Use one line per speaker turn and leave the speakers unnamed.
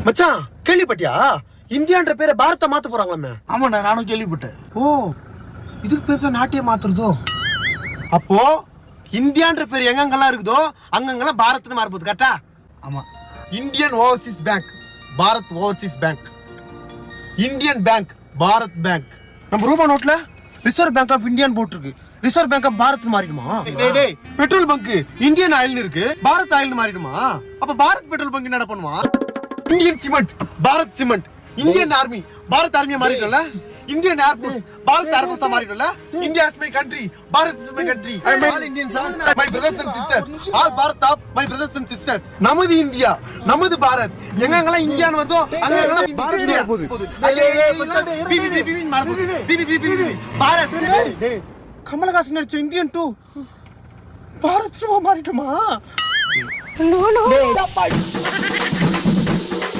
மச்சான் கேள்விப்பட்டியா? இந்தியான்ற பேரை பாரத்தை மாத்த போறாங்களாமே.
ஆமாண்ணா, நானும் கேள்விப்பட்டேன்.
ஓ, இதுக்கு பேர் தான் நாட்டையே மாத்துறதோ? அப்போ இந்தியான்ற பேர் எங்கெங்கெல்லாம் இருக்குதோ அங்கங்கெல்லாம் பாரத்னு மாற போகுது. கரெக்டா?
ஆமா.
Indian overseas bank Bharat overseas bank, Indian bank Bharat bank. நம்ம ரூபா நோட்ல ரிசர்வ் பேங்க் ஆஃப் இந்தியன் போட்டுருக்கு. ரிசர்வ் பேங்க் ஆஃப் பாரத் மாறிடுமா? பெட்ரோல் பங்க் இந்தியன் ஆயில்னு இருக்கு, பாரத் ஆயில்னு மாறிடுமா? அப்ப பாரத் பெட்ரோல் பங்க் என்ன பண்ணுமா? Indian cement Bharat cement, Indian army Bharat ஆர்மியா மாறிடும்ல, இந்தியன் ஏர்ஃபோர்ஸ் பாரத் ஏர்ஃபோர்ஸா மாறிடும்ல. India is my country, Bharat is my country. I am all Indians, my brothers and sisters, all Bharat of my brothers and sisters. நமது இந்தியா, நமது பாரத். எங்கெங்கெல்லாம் இந்தியான்னு வருதோ அங்கெங்கெல்லாம் பாரத் இந்தியா போகுது. பாரத். கமலஹாசன் நடிச்ச இந்தியன் 2 பாரத் மாறிட்டுமா?